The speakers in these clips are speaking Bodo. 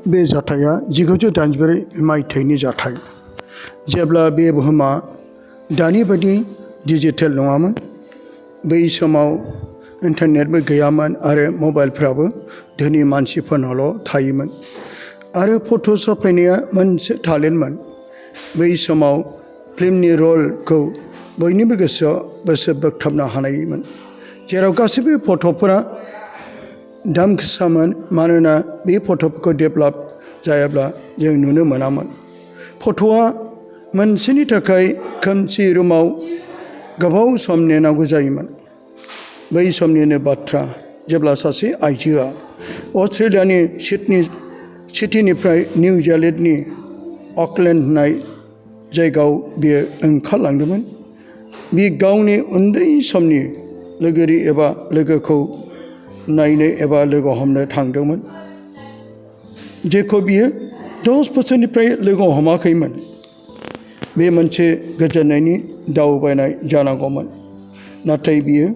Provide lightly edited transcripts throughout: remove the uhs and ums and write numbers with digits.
बे जाथाया 1984 मायथाइनि जाथाय जेब्ला बे बुहुमा दानि बायदि डिजिटेल नङामोन बै समाव इन्टारनेटबो गैयामोन आरो मबाइलफ्राबो धोनि मानसिफोरनावल' थायोमोन आरो फट' साफायनाया मोनसे टेलेन्टमोन बै समाव फिल्मनि रलखौ बयनिबो गोसोआव गोसो बोगथाबनो हानायमोन जेराव गासैबो फट'फोरा दाम गोसामोन मानोना बे फट'फोरखौ डेभेलप जायाब्ला जों नुनो मोनामोन फट'आ मोनसेनि थाखाय खोमसि रुमाव गोबाव सम नेनांगौ जायोमोन बै समनिनो बाथ्रा जेब्ला सासे आइजोआ अस्ट्रेलियानि सिडनीनिफ्राय निउजिलेन्डनि अकलेन्ड होननाय जायगायाव बियो ओंखारलांदोंमोन बि गावनि उन्दै समनि लोगोरि एबा लोगोखौ नायनो एबा लोगो हमनो थांदोंमोन जेखौ बियो 10 बोसोरनिफ्राय लोगो हमाखैमोन बे मोनसे गोजोननायनि दावबायनाय जानांगौमोन नाथाय बियो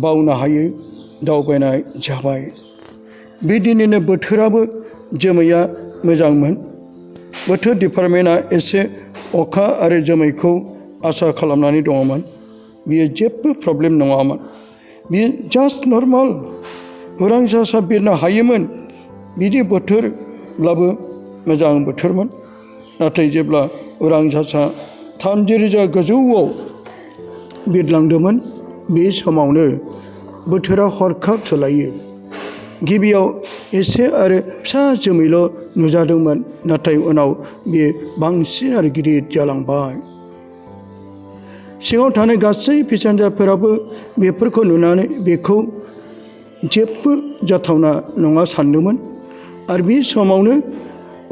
बावनो हायै दावबायनाय जाबाय बे दिनैनो बोथोराबो जोमैया मोजांमोन बोथोर डिपार्टमेन्टआ एसे अखा आरो जोमैखौ आसा खालामनानै दङमोन बियो जेबो प्रब्लेम नङामोन बियो जास्ट नर्माल उरां जाहाजा बिरनो हायोमोन बिदि बोथोरब्लाबो मोजां बोथोरमोन नाथाय जेब्ला उरां जाहाजा 30,000 गोजौआव बिरलांदोंमोन बे समावनो बोथोरा हरखाब सोलायो गिबियाव एसे आरो फिसा जोमैल' नुजादोंमोन नाथाय उनाव बेयो बांसिन आरो गिदिर जालांबाय सिङाव थानाय गासै पेसेन्जारफोराबो बेफोरखौ नुनानै बेखौ जेबो जाथावना नङा सानदोंमोन आरो बे समावनो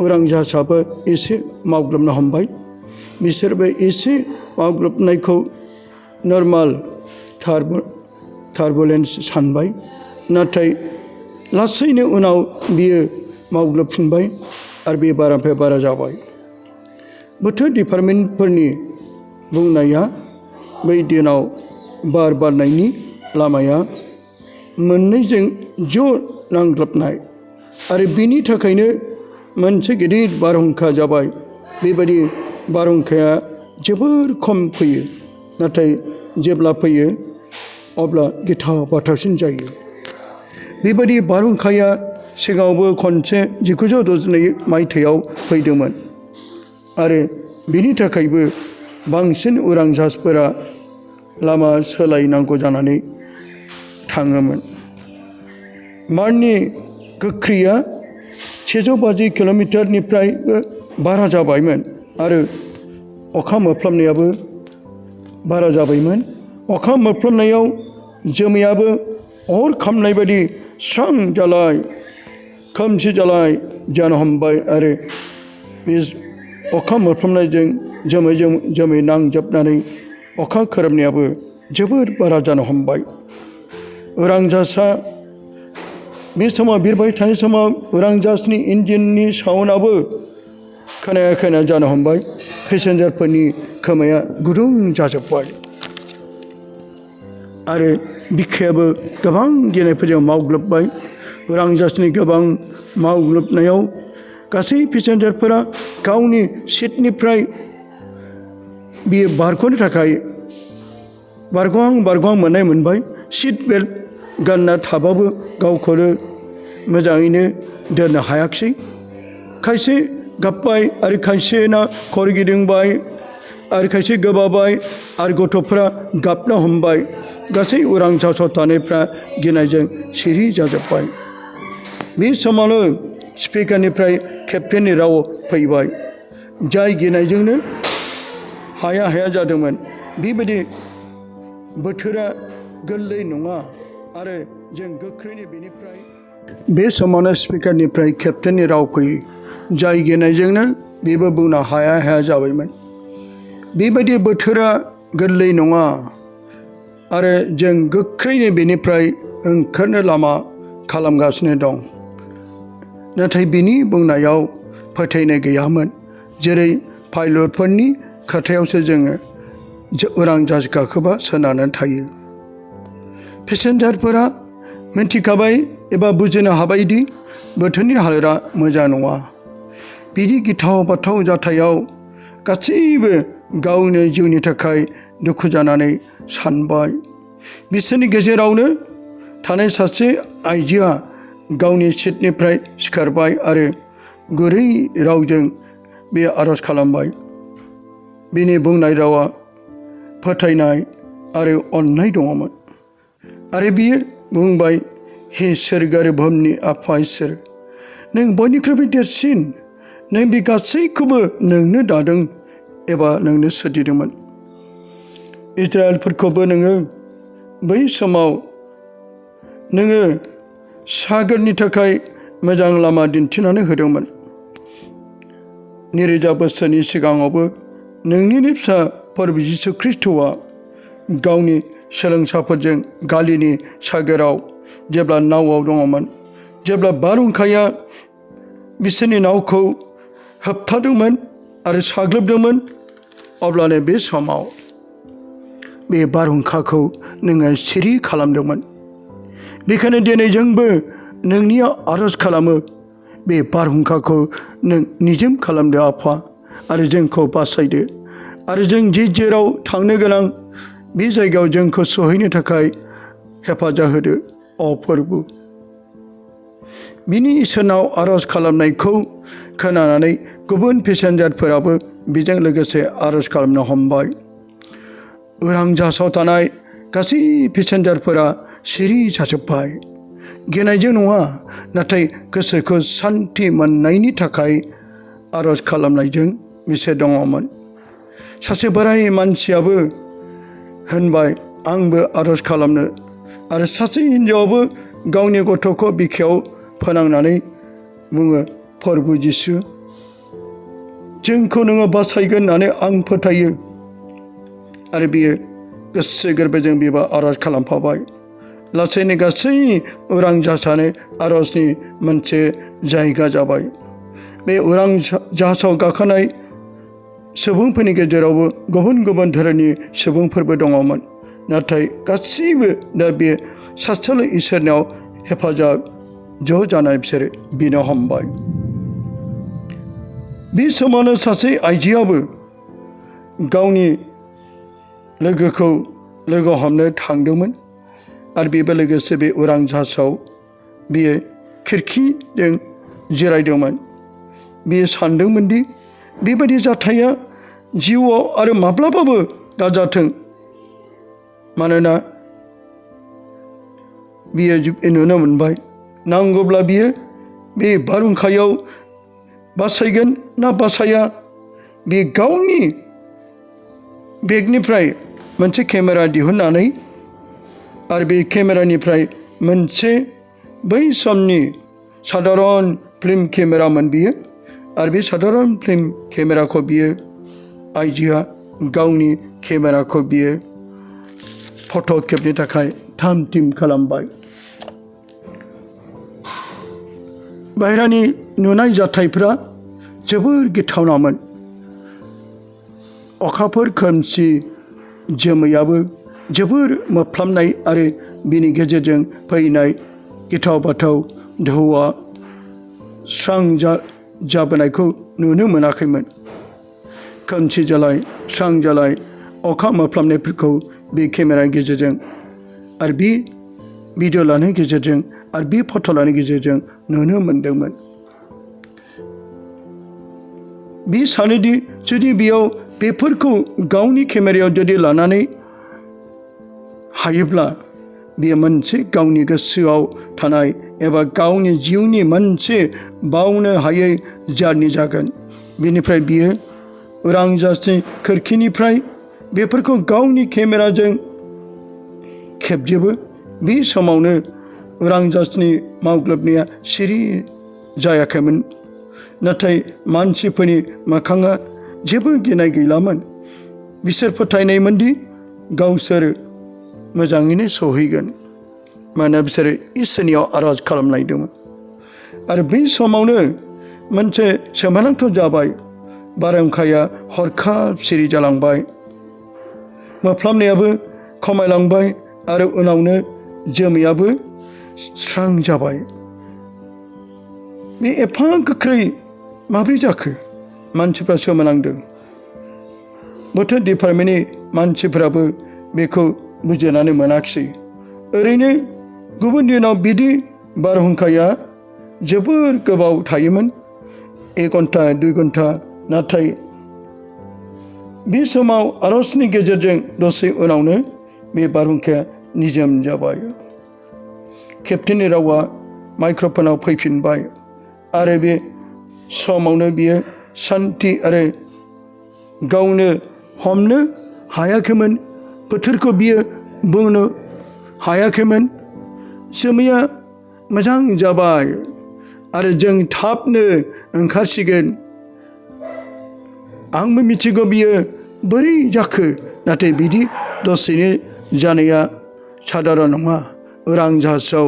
उरां जाहाजाबो एसे मावग्लोबनो हमबाय बिसोरबो एसे मावग्लोबनायखौ नर्माल टारबुलेन्स सानबाय नाथाय लासैनो उनाव बियो मावग्लोबफिनबाय आरो बे बारानिफ्राय बारा जाबाय बोथोर डिपार्टमेन्टफोरनि बुंनाया बै दिनाव बार बारनायनि लामाया मोननैजों ज' नांग्लोबनाय आरो बिनि थाखायनो मोनसे गिदिर बारहुंखा जाबाय बेबायदि बारहुंखाया जोबोर खम फैयो नाथाय जेब्ला फैयो अब्ला गिथाव बाथावसिन जायो बेबायदि बारहुंखाया सिगाङावबो खनसे 1962 मायथाइयाव फैदोंमोन आरो बिनि थाखायबो बांसिन उरां जाहाजफोरा लामा सोलायनांगौ जानानै थाङोमोन बारनि गोख्रैथिया 150 किल'मिटारनिफ्रायबो बारा जाबायमोन आरो अखा मोफ्लामनायाबो बारा जाबायमोन अखा मोफ्लामनायाव जोमैयाबो अर खामनाय बायदि स्रां जालाय खोमसि जालाय जानो हमबाय आरो बे अखा मोफ्लामनायजों जोमै नांजाबनानै अखा खोरोमनायाबो जोबोर बारा जानो हमबाय उरां जाहाजा बे समाव बिरबाय थानाय समाव उरां जाहाजनि इन्जिननि साउन्डआबो खोनाया जानो हमबाय पेसेन्जारफोरनि खोमाया गुदुं जाजोब्बाय आरो बिखायाबो गोबां गिनायफोरजों मावग्लोबबाय उरां जाहाजनि गोबां मावग्लोबनायाव गासै पेसेन्जारफोरा गावनि सिटनिफ्राय बियो बारग'नो थाखाय बारग'हां मोनबाय सिट बेल्ट गानना थाबाबो गावखौनो मोजाङैनो दोननो हायाखिसै खायसे गाबबाय आरो खायसेना खर गिदिंबाय आरो खायसे गोबाबाय आरो गथ'फ्रा गाबनो हमबाय गासै उरां जाहाजाव थानायफ्रा गिनायजों सिरि जाजोब्बाय बे समावनो स्पिकारनिफ्राय केप्टेननि राव फैबाय जाय गिनायजोंनो हाया जादोंमोन बेबायदि बोथोरा गोरलै नङा आरो जों गोख्रैनो बेनिफ्राय बे समावनो स्पिकारनिफ्राय केप्टेननि राव फैयो जाय गिनायजोंनो बेबो बुंनो हाया जाबायमोन बेबायदि बोथोरा गोरलै नङा आरो जों गोख्रैनो बेनिफ्राय ओंखारनो लामा खालामगासिनो दं नाथाय बिनि बुंनायाव फोथायनाय गैयामोन जेरै पाइलटफोरनि खोथायावसो जोङो उरां जाहाज गाखोबा सोनारनानै थायो पेसेन्जारफोरा मिन्थिखाबाय एबा बुजिनो हाबायदि बोथोरनि हालोदा मोजां नङा। बिदि गिथाव बाथाव जाथायाव गासैबो गावनि जिउनि थाखाय दुखु जानानै सानबाय। बिसोरनि गेजेरावनो थानाय सासे आइजोआ गावनि सिटनिफ्राय सिखारबाय आरो गुरै रावजों बे आरज खालामबाय। बिनि बुंनाय रावा फोथायनाय आरो अननाय दङमोन आरो बियो बुंबाय, हे सोरगोआरि बुहुमनि आफा इसोर, नों बयनिख्रुइबो देरसिन, नों बे गासैखौबो नोंनो दादों एबा नोंनो सोरजिदोंमोन। इजराइलफोरखौबो नोङो बै समाव नोङो सागोरनि थाखाय मोजां लामा दिन्थिनानै होदोंमोन। नैरोजा बोसोरनि सिगाङावबो नोंनिनो फिसा प्रभु जिसु ख्रीष्टआ गावनि सोलोंसाफोरजों गालिलि सागोराव जेब्ला नावआव दङमोन, जेब्ला बारहुंखाया बिसोरनि नावखौ होबथादोंमोन आरो साग्लोबदोंमोन, अब्लानो बे समाव बे बारहुंखाखौ नोङो सिरि खालामदोंमोन। बेखायनो दिनै जोंबो नोंनियाव आरज खालामो, बे बारहुंखाखौ नों निजोम खालामदो आफा आरो जोंखौ बासायदो आरो जों जेराव थांनो गोनां बे जायगायाव जोंखौ सहैनो थाखाय हेफाजाब होदो अ प्रभु। बिनि इसोरनाव आरज खालामनायखौ खोनानानै गुबुन पेसेन्जारफोराबो बेजों लोगोसे आरज खालामनो हमबाय। उरां जाहाजाव थानाय गासै पेसेन्जारफोरा सिरि जाजोब्बाय। गिनायजों नङा, नाथाय गोसोखौ सान्थि मोननायनि थाखाय आरज खालामनायजों बिसोर दङमोन। सासे बोराय मानसियाबो होनबाय, आंबो आरज खालामनो, आरो सासे हिन्जावाबो गावनि गथ'खौ बिखायाव फोनांनानै बुङो, प्रभु जिसु, जोंखौ नोङो बासायगोन होननानै आं फोथायो। आरो बियो गोसो गोरबोजों बिबा आरज खालामफाबाय। लासैनो गासै उरां जाहाजानो आरजनि मोनसे जायगा जाबाय। बे उरां जाहाजाव गाखोनाय सुबुंफोरनि गेजेरावबो गुबुन गुबुन धोरोमनि सुबुंफोरबो दङमोन, नाथाय गासैबो दा बे सासेल' इसोरनाव हेफाजाब ज' जानानै बिसोरो बिनो हमबाय। बे समावनो सासे आइजोआबो गावनि लोगोखौ लोगो हमनो थांदोंमोन आरो बेबो लोगोसे बे उरां जाहाजाव बियो खिरखिजों जिरायदोंमोन। बियो सानदोंमोनदि बेबायदि जाथाया जिउआव आरो माब्लाबाबो दाजाथों, मानोना बियो नुनो मोनबाय नांगौब्ला बियो बे बारहुंखायाव बासायगोन ना बासाया, बे गावनि बेगनिफ्राय मोनसे केमेरा दिहुननानै आरो बे केमेरानिफ्राय मोनसे बै समनि साधारन फिल्म केमेरामोन बियो, आरो बे साधारन फिल्म केमेराखौ बियो आइजोआ गावनि केमेराखौ बियो फट' खेबनो थाखाय थाम थिम खालामबाय। बाहेरानि नुनाय जाथायफ्रा जोबोर गिथावनामोन। अखाफोर खोमसि, जोमैयाबो जोबोर मोफ्लामनाय आरो बिनि गेजेरजों फैनाय गिथाव बाथाव दोहौआ स्रां जाबोनायखौ नुनो मोनाखैमोन। खोमसि जालाय स्रां जालाय अखा मोफ्लामनायफोरखौ बे केमेरानि गेजेरजों आरो बे भिडिअ लानायनि गेजेरजों आरो बे फट' लानायनि गेजेरजों नुनो मोनदोंमोन। बे सानोदि जुदि बेयाव बेफोरखौ गावनि केमेरायाव जुदि लानानै हायोब्ला बेयो मोनसे गावनि गोसोआव थानाय एबा गावनि जिउनि मोनसे बावनो हायै जारनि जागोन। बेनिफ्राय बियो उरां जाहाजनि खोरखिनिफ्राय बेफोरखौ गावनि केमेराजों खेबजोबो। बे समावनो उरां जाहाजनि मावग्लोबनाया सिरि जायाखैमोन, नाथाय मानसिफोरनि मोखाङा जेबो गिनाय गैलामोन। बिसोर फोथायनायमोनदि गावसोर मोजाङैनो सहैगोन, मानोना बिसोरो इसोरनियाव आरज खालामनायदोंमोन। आरो बै समावनो मोनसे सोमोनांथाव जाबाय। बारहुंखाया हरखाब सिरि जालांबाय, मोफ्लामनायाबो खमायलांबाय आरो उनावनो जोमैयाबो स्रां जाबाय। बे एफा गोख्रै माब्रै जाखो मानसिफ्रा सोमोनांदों। बोथोर डिपार्टमेन्टनि मानसिफ्राबो बेखौ बुजिनानै मोनाखिसै। ओरैनो गुबुन दिनाव बिदि बारहुंखाया जोबोर गोबाव थायोमोन, 1 घन्टा 2 घन्टा। नाथाय बे समाव आरजनि गेजेरजों दसे उनावनो बे बारहुंखाया निजोम जाबाय। केप्टेननि रावा माइक्र'फनाव फैफिनबाय आरो बे समावनो बियो सान्थि आरो गावनो हमनो हायाखैमोन, बोथोरखौ बियो बुंनो हायाखैमोन। जोमैया मोजां जाबाय आरो जों थाबनो ओंखारसिगोन। आंबो मिथिगौ बियो बोरै जाखो, नाथाय बिदि दसेनो जानाया साधारन नङा। उरां जाहाजाव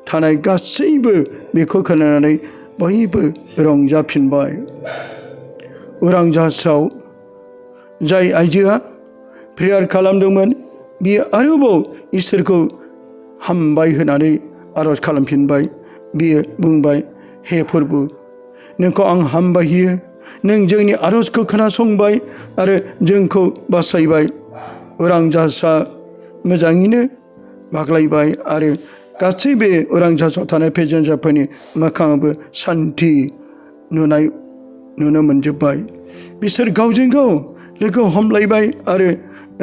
थानाय गासैबो बेखौ खोनानानै बयबो रंजाफिनबाय। उरां जाहाजाव जाय आइजोआ प्रेयार खालामदोंमोन, बियो आरोबाव इसोरखौ हामबाय होनानै आरज खालामफिनबाय। बियो बुंबाय, हे प्रभु, नोंखौ आं हामबाय होयो। नों जोंनि आरजखौ खोनासंबाय आरो जोंखौ बासायबाय। उरां जाहाजा मोजाङैनो बाग्लायबाय आरो गासै बे उरां जाहाजाव थानाय पेसेन्जारफोरनि मोखाङावबो सान्थि नुनो मोनजोब्बाय। बिसोर गावजों गाव लोगो हमलायबाय आरो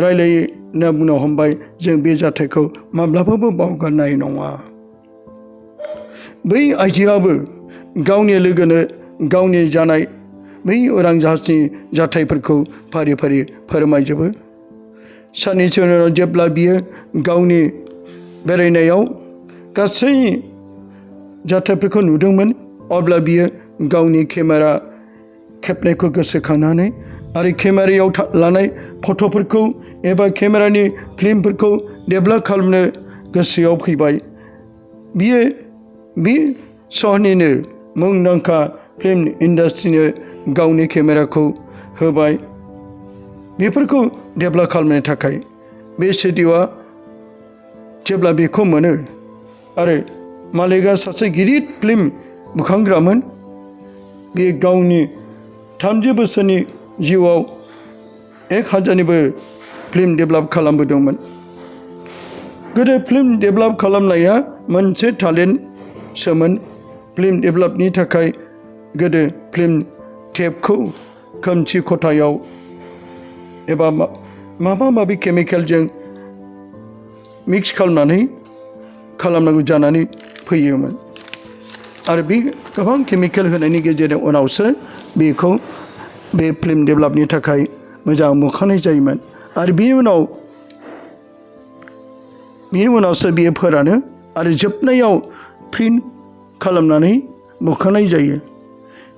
रायलायनो बुंनो हमबाय, जों बे जाथायखौ माब्लाबाबो बावगारनाय नङा। बै आइजोआबो गावनि लोगोनो गावनि जानाय बै उरां जाहाजनि जाथायफोरखौ फारि फारि फोरमायजोबो। साननैसो उनाव जेब्ला बियो गावनि बेरायनायाव गासै जाथायफोरखौ नुदोंमोन, अब्ला बियो गावनि केमेरा खेबनायखौ गोसोखांनानै आरो केमेरायाव लानाय फट'फोरखौ एबा केमेरानि फिल्मफोरखौ डेभेलप खालामनो गोसोआव फैबाय। बियो बे सहरनिनो मुंदांखा फिल्म इन्डास्ट्रिनो गावनि केमेराखौ होबाय बेफोरखौ डेभेलप खालामनो थाखाय। बे स्टुडिअ'आ जेब्ला बेखौ मोनो आरो मालिकआ सासे गिदिर फिल्म बुखांग्रामोन, बे गावनि 30 बोसोरनि जिउआव 1000निबो फिल्म डेभेलप खालामबोदोंमोन। गोदो फिल्म डेभेलप खालामनाया मोनसे टेलेन्टसोमोन। फिल्म डेभेलपनि थाखाय गोदो फिल्म टेपखौ खोमसि खथायाव एबा माबा माबि केमिकेलजों मिक्स खालामनांगौ जानानै फैयोमोन आरो बे गोबां केमिकेल होनायनि गेजेरजों उनावसो बेखौ बे फिल्म डेभेलपनि थाखाय मोजां मुखानाय जायोमोन आरो बिनि उनावसो बियो फोरानो आरो जोबनायाव प्रिन्ट खालामनानै मुखानाय जायो।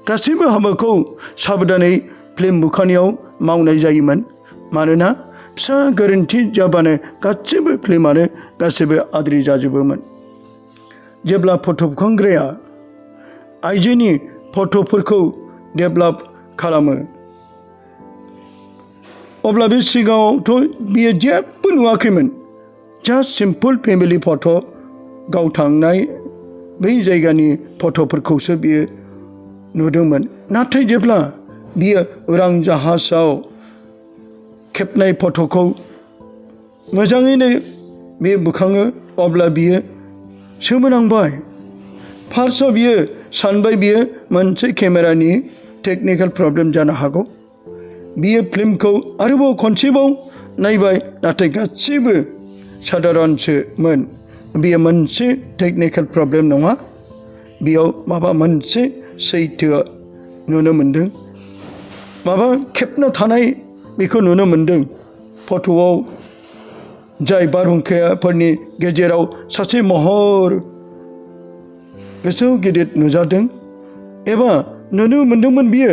गासैबो हाबाखौ साबधानै फिल्म बुखानायाव मावनाय जायोमोन, मानोना फिसा गोरोन्थि जाबानो गासैबो फिल्मानो गासैबो आद्रि जाजोबोमोन। जेब्ला फट' बुखांग्राया आइजोनि फट'फोरखौ डेभेलप खालामो, अब्ला बे सिगाङावथ' बियो जेबो नुवाखैमोन, जास्ट सिम्पोल फेमिलि फट', गाव थांनाय बै जायगानि फट'फोरखौसो बियो नुदोंमोन। नाथाय जेब्ला बियो उरां जाहाजाव खेबनाय फट'खौ मोजाङैनो बे बुखाङो, अब्ला बियो सोमोनांबाय। फार्स्टआव बियो सानबाय बियो मोनसे केमेरानि टेकनिकेल प्रब्लेम जानो हागौ। बियो फिल्मखौ आरोबाव खनसेबाव नायबाय, नाथाय गासैबो साधारनसोमोन। बेयो मोनसे टेकनिकेल प्रब्लेम नङा, बेयाव माबा मोनसे सैथो नुनो मोन्दों, माबा खेबना थानाय बेखौ नुनो मोन्दों। फट'आव जाय बारहुंखाफोरनि गेजेराव सासे महर गोजौ गिदिर नुजादों एबा नुनो मोन्दोंमोन, बियो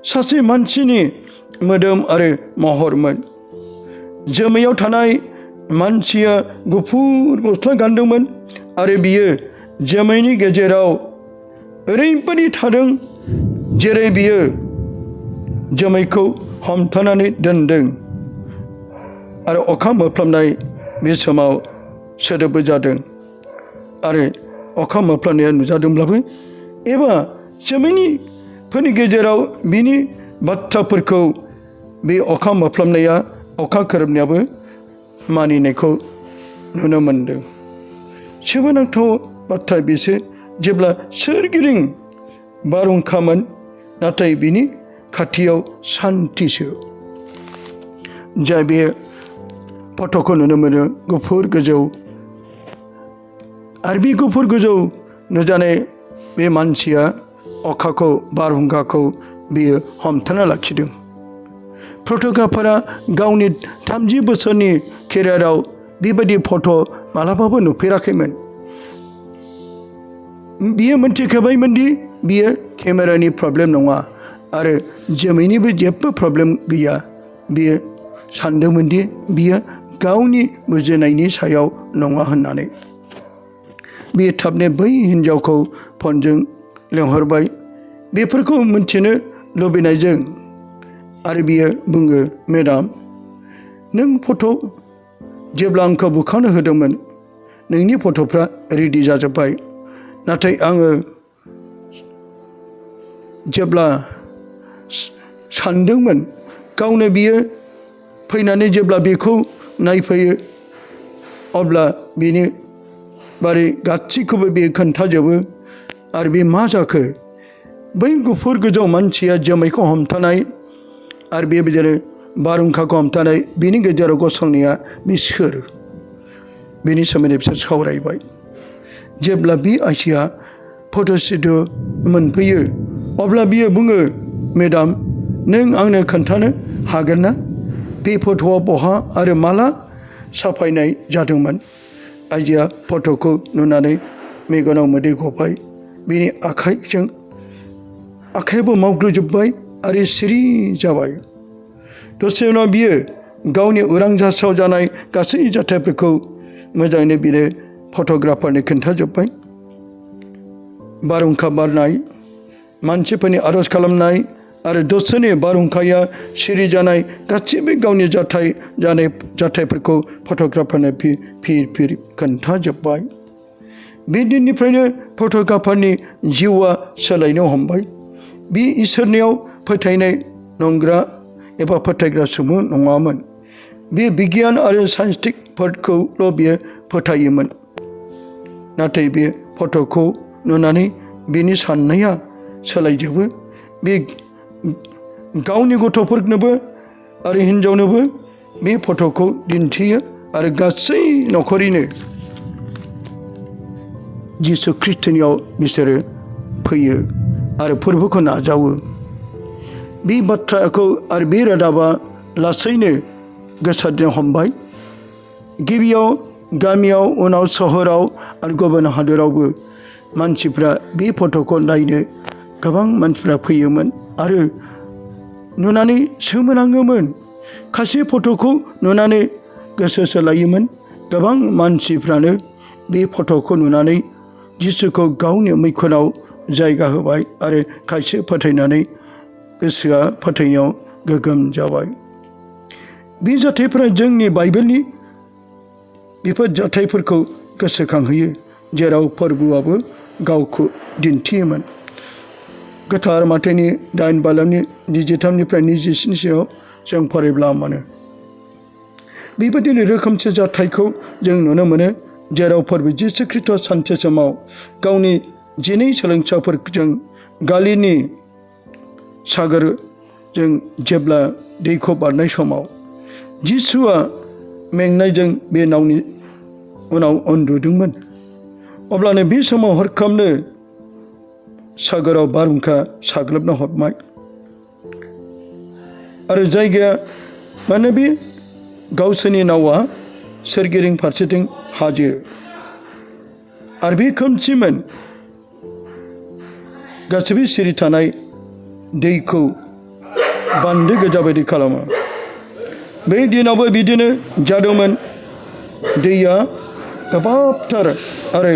सासे मानसिनि मोदोम आरो महरमोन। जोमैयाव थानाय मानसिया गुफुर गस्ला गानदोंमोन आरो बियो जोमैनि गेजेराव ओरैबायदि थादों जेरै बियो जोमैखौ हमथानानै दोनदों आरो अखा मोफ्लामनाय बे समाव सोदोबबो जादों आरो अखा मोफ्लामनाया नुजादोंब्लाबो एबा जोमैनिफोरनि गेजेराव बिनि बाथ्राफोरखौ बे अखा मोफ्लामनाया अखा खोरोमनायाबो मानिनायखौ नुनो मोनदों। सोमोनांथाव बाथ्रा बेसो जेब्ला सोरगिदिं बारहुंखामोन नाथाय बिनि खाथियाव सान्थिसो। जा बे फट'खौ नुनो मोनो गुफुर गोजौ आरो बे गुफुर गोजौ नुजानाय बे मानसिया अखाखौ बारहुंखाखौ बियो हमथाना लाखिदों। फट'ग्राफारा गावनि 30 बोसोरनि केरियाराव बेबायदि फट' मालाबाबो नुफेराखैमोन। बियो मोनथिखाबायमोनदि बियो केमेरानि प्रब्लेम नङा आरो जोमैनिबो जेबो प्रब्लेम गैया। बियो सानदोंमोनदि बियो गावनि बुजिनायनि सायाव नङा होननानै। बियो थाबनो बै हिन्जावखौ फनजों लेंहरबाय बेफोरखौ मिन्थिनो लुबैनायजों आरो बियो बुङो, मेडाम, नों फट' जेब्ला आंखौ बुखांनो होदोंमोन नोंनि फट'फ्रा रेडि जाजोब्बाय, नाथाय आङो जेब्ला सानदोंमोन गावनो बियो फैनानै जेब्ला बेखौ नायफैयो अब्ला बेनि बारै गासैखौबो बे खोन्थाजोबो आरो बे मा जाखो बै गुफुर गोजौ मानसिया जोमैखौ हमथानाय आरो बेबायदिनो बारहुंखाखौ हमथानाय बिनि गेजेराव गसंनाया बे सोर, बेनि सोमोन्दै बिसोर सावरायबाय। जेब्ला बे आइजोआ फट' स्टुडिअ मोनफैयो अब्ला बियो बुङो, मेडाम, नों आंनो खोन्थानो हागोन ना बे फट'आ बहा आरो माला साफायनाय जादोंमोन? आइजोआ फट'खौ नुनानै मेगनाव मोदै गबाय। बिनि आखाइबो मावग्लुंजोब्बाय आरो सिरि जाबाय। दसे उनाव बियो गावनि उरां जाहाजाव जानाय गासै जाथायफोरखौ मोजाङैनो बिनो फट'ग्राफारनो खोन्थाजोब्बाय। बारहुंखा बारनाय, मानसिफोरनि आर'ज खालामनाय आरो दसेनो बारहुंखाया सिरि जानाय गासैबो गावनि जाथायफोरखौ फट'ग्राफारनो फिर खोन्थाजोब्बाय। बे दिननिफ्रायनो फट'ग्राफारनि जिउआ सोलायनो हमबाय। बे इसोरनियाव फोथायनाय नंग्रा एबा फोथायग्रा सुबुं नङामोन। बे बिगियान आरो साइन्टिफिकफोरखौल' बियो फोथायोमोन। नाथाय बे फट'खौ नुनानै बिनि साननाया सोलायजोबो। बे गावनि गथ'फोरनोबो आरो हिन्जावनोबो बे फट'खौ दिन्थियो आरो गासै न'खरैनो जिसु ख्रिस्टनियाव बिसोरो फैयो आरो फोरबोखौ नाजावो। बे बाथ्राखौ आरो बे रादाबा लासैनो गोसारनो हमबाय। गिबियाव गामियाव, उनाव सहराव आरो गुबुन हादोरावबो मानसिफ्रा बे फट'खौ नायनो गोबां मानसिफ्रा फैयोमोन आरो नुनानै सोमोनाङोमोन। खायसे फट'खौ नुनानै गोसो सोलायोमोन। गोबां मानसिफ्रानो बे फट'खौ नुनानै जिसुखौ गावनि मैखुनाव जायगा होबाय आरो खायसे फोथायनानै गोसोआ फोथायनायाव गोगोम जाबाय। बे जाथायफोरा जोंनि बाइबेलनि बेफोर जाथायफोरखौ गोसोखांहोयो जेराव फोरबोआबो गावखौ दिन्थियोमोन। गोथार माथाइनि 8 बालामनि 23निफ्राय 26सिमाव जों फरायब्ला मोनो। बेबायदिनो रोखोमसे जाथायखौ जों नुनो मोनो जेराव फोरबो जिसु ख्रिस्टआ सानसे समाव गावनि 12 सोलोंसाफोरजों गालिलनि सागरजों जेब्ला दैखौ बारनाय समाव जिसुआ मेंनायजों बे नावनि उनाव उन्दुदोंमोन। अब्लानो बे समाव हरखाबनो सागराव बारहुंखा साग्लोबना हरबाय आरो जायगाया माने बे गावसोरनि नावा सोरगिदिं फारसेथिं हाजो आरो बे खोमसिमोन। गासैबो सिरि थानाय दैखौ बान्दो गोजा बायदि खालामो। बै दिनावबो बिदिनो जादोंमोन। दैया गोबाबथार आरो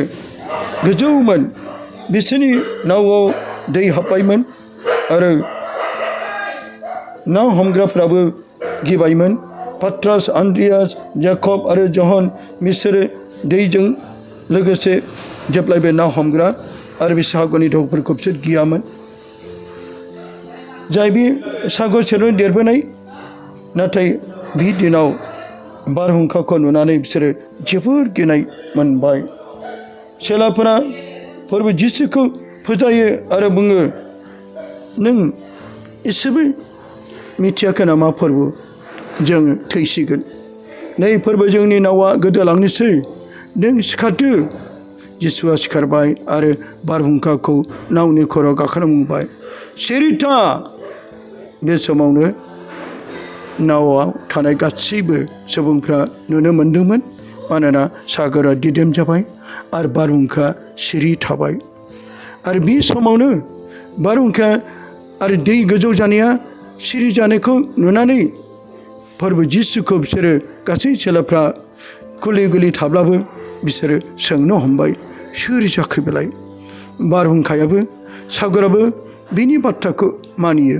गोजौमोन। बिसोरनि नावआव दै हाबबायमोन आरो ना हमग्राफ्राबो गिबायमोन। पाट्रास, आन्द्रियास, याकब आरो जहन बिसोरो दैजों लोगोसे जेब्लायबो ना हमग्रा आरो बे सागरनि दाउफोरखौ बिसोर गियामोन। जाय बे सागर सेराव देरबोनाय, नाथाय बे दिनाव बारहुंखाखौ नुनानै बिसोरो जोबोर गिनाय मोनबाय। चेलाफोरा फोरबो जिसुखौ फोजायो आरो बुङो, नों एसेबो मिथियाखै नामा फोरबो, जों थैसिगोन। नै फोरबो जोंनि नावा गोदोलांनोसै, नों सिखारदो। जिसुआ सिखारबाय आरो बारहुंखाखौ नावनि खर'आव गाखोना बुंबाय, सिरि था। बे समावनो नावआव थानाय गासैबो सुबुंफ्रा नुनो मोन्दोंमोन, मानोना सागरा दिदोम जाबाय आरो बारहुंखा सिरि थाबाय। आरो बे समावनो बारहुंखा आरो दै गोजौ जानाया सिरि जानायखौ नुनानै फोरबो जिसुखौ बिसोरो गासै चेलाफ्रा गुलि गुलि थाब्लाबो बिसोरो सोंनो हमबाय, सोर जाखो बेलाय? बारहुंखायाबो सागराबो बिनि बाथ्राखौ मानियो।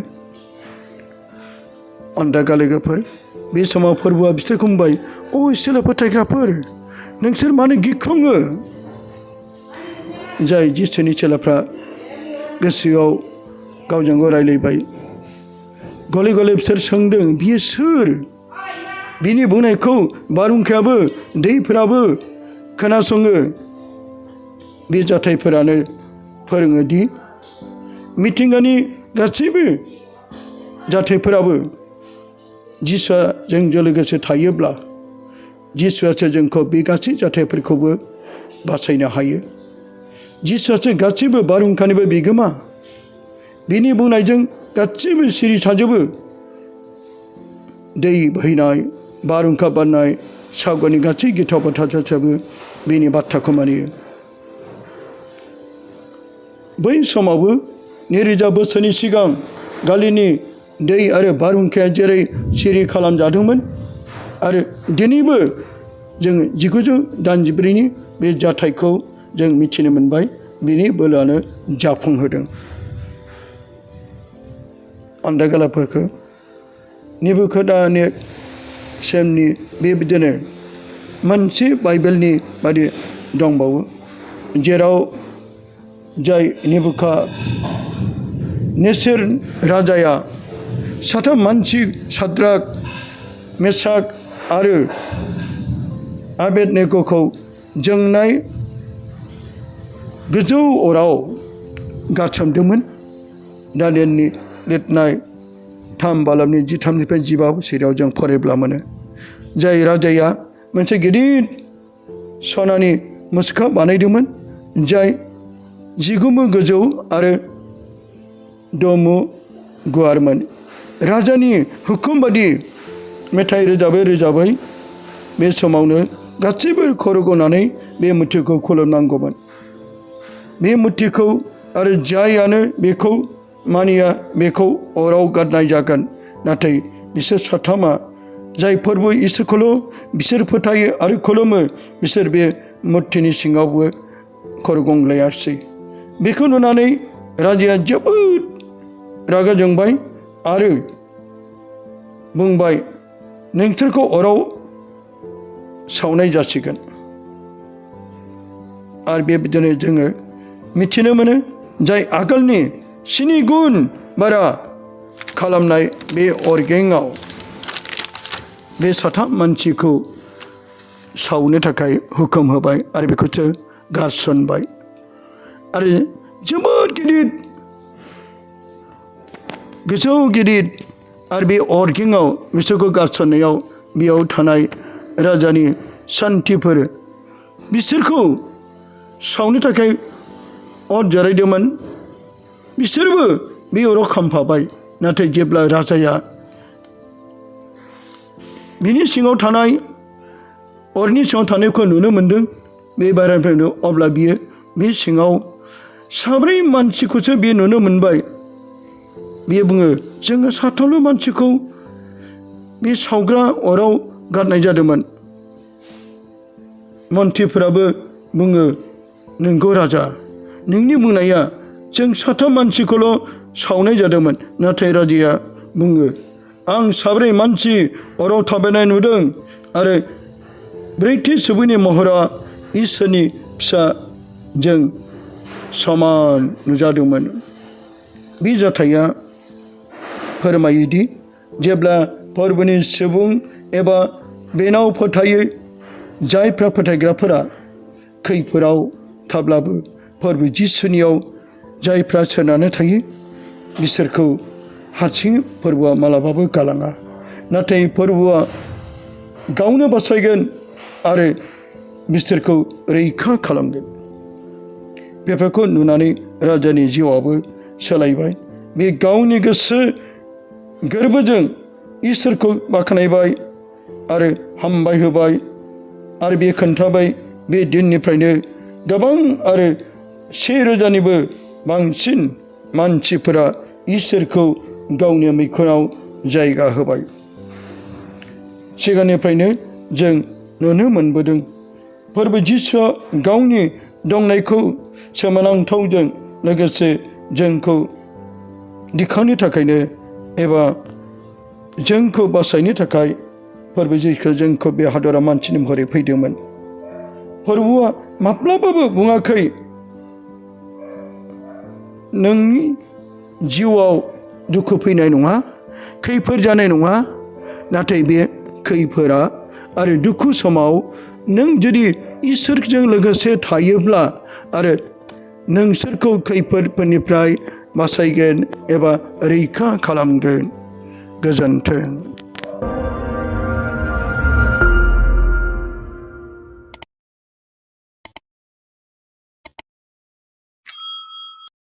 अन्दागा लोगोफोर, बे समाव फोरबोआ बिसोरखौ बुंबाय, अ चेला फोथायग्राफोर, नोंसोर मानो गिख्रङो? जाय जिसुनि चेलाफ्रा गोसोआव गावजों गाव रायलायबाय। गले गले बिसोर सोंदों, बियो सोर? बिनि बुंनायखौ बारहुंखायाबो दैफोराबो खोनासङो। बे जाथायफोरानो फोरोङो दि मिथिंगानि गासैबो जाथायफोराबो जिसुआ जोंजों लोगोसे थायोब्ला जिसुआसो जोंखौ बे गासै जाथायफोरखौबो बासायनो हायो। जिसुआसो गासैबो बारहुंखानिबो बिगोमा। बिनि बुंनायजों गासैबो सिरि थाजोबो। दै बोहैनाय, बारहुंखा बारनाय, सागरनि गासै गिथाव बाथ्राफ्राबो बिनि बाथ्राखौ मानियो। बै समावबो 2000 बोसोरनि सिगां गालिलनि दै आरो बारहुंखाया जेरै सिरि खालामजादोंमोन, आरो दिनैबो जों 1984नि बे जाथायखौ जों मिथिनो मोनबाय, बिनि बोलोआनो जाफुंहोदों। अन्दागालाफोरखौ नेबुखादनेस्सारनि बेबायदिनो मोनसे बाइबेलनि बादि दंबावो, जेराव जाय नेबुखादनेस्सार राजाया साथाम मानसि साद्राक, मेसाक आरो आबेदनेग'खौ जोंनाय गोजौ अराव गारसोमदोंमोन। दानियेलनि लिरनाय 3 बालामनि 13निफ्राय 15 सिरियाव जों फरायब्ला मोनो। जाय राजाया मोनसे गिदिर सनानि मुसुखा बानायदोंमोन, जाय 19 मु गोजौ आरो 6 मु गुवारमोन। राजानि हुकुम बादि मेथाइ रोजाबै बे समावनो गासैबो खर' गनानै बे मुर्तिखौ खुलुमनांगौमोन। बे मुर्तिखौ आरो जायानो बेखौ मानिया बेखौ अराव गारनाय जागोन। नाथाय बिसोर साथामा जाय फोरबो इसोरखौल' बिसोर फोथायो आरो खुलुमो, बिसोर बे मुर्तिनि सिङावबो खर' गंग्लायासै। बेखौ नुनानै राजाया जोबोद रागा जोंबाय आरो बुंबाय, नोंसोरखौ अराव सावनाय जासिगोन। आरो बेबायदिनो जोङो मिथिनो मोनो, जाय आगोलनि 7 गुन बारा खालामनाय बे अरगेंआव बे साथाम मानसिखौ सावनो थाखाय हुकुम होबाय आरो बेखौसो गारसनबाय। आरो जोबोद गिदिर गोजौ गिदिर आरो बे अरगेंआव बिसोरखौ गारसननायाव बेयाव थानाय राजानि सान्थिफोर बिसोरखौ सावनो थाखाय अर जरायदोंमोन। बिसोरबो बे अराव खामफाबाय। नाथाय जेब्ला राजाया बिनि सिङाव थानाय अरनि सिङाव थानायखौ नुनो मोन्दों, बे बाहेरानिफ्रायनो, अब्ला बियो बे सिङाव 4 मानसिखौसो बियो नुनो मोनबाय। बियो बुङो, जोङो 7 मानसिखौ बे सावग्रा अराव गारनाय जादोंमोन। मन्थ्रिफोराबो बुङो, नोंगौ राजा, नोंनि बुंनाया जों 7 मानसिखौल' सावनाय जादोंमोन। नाथाय राजाया बुङो, आं 4 मानसि अराव थाबायनाय नुदों आरो 4थि सुबुंनि महरा इसोरनि फिसाजों समान नुजादोंमोन। बे जाथाया फोरमायोदि जेब्ला फोरबोनि सुबुं एबा बेनाव फोथायै जायफ्रा फोथायग्राफोरा खैफोदाव थाब्लाबो फोरबो जिसुनियाव जायफ्रा सोनारना थायो बिसोरखौ हारसिं फोरबोआ मालाबाबो गालाङा। नाथाय फोरबोआ गावनो बासायगोन आरो बिसोरखौ रैखा खालामगोन। बेफोरखौ नुनानै राजानि जिउआबो सोलायबाय। बे गावनि गोसो गोरबोजों इसोरखौ बाख्नायबाय आरो हामबाय होबाय आरो बे खोन्थाबाय। बे दिननिफ्रायनो गोबां आरो 1000निबो बांसिन मानसिफोरा इसोरखौ गावनि मैखुनाव जायगा होबाय। सिगांनिफ्रायनो जों नुनो मोनबोदों फोरबो जिसुआ गावनि दंनायखौ सोमोनांथावजों लोगोसे जोंखौ दिखांनो थाखायनो एबा जोंखौ बासायनो थाखाय फोरबो जिसुआ जोंखौ बे हादराव मानसिनि महरै फैदोंमोन। फोरबोआ माब्लाबाबो बुङाखै नोंनि जिउआव दुखु फैनाय नङा, खैफोद जानाय नङा। नाथाय बे खैफोदा आरो दुखु समाव नों जुदि इसोरजों लोगोसे थायोब्ला आरो नोंसोरखौ खैफोदफोरनिफ्राय बासायगोन एबा रैखा खालामगोन। गोजोन्थों।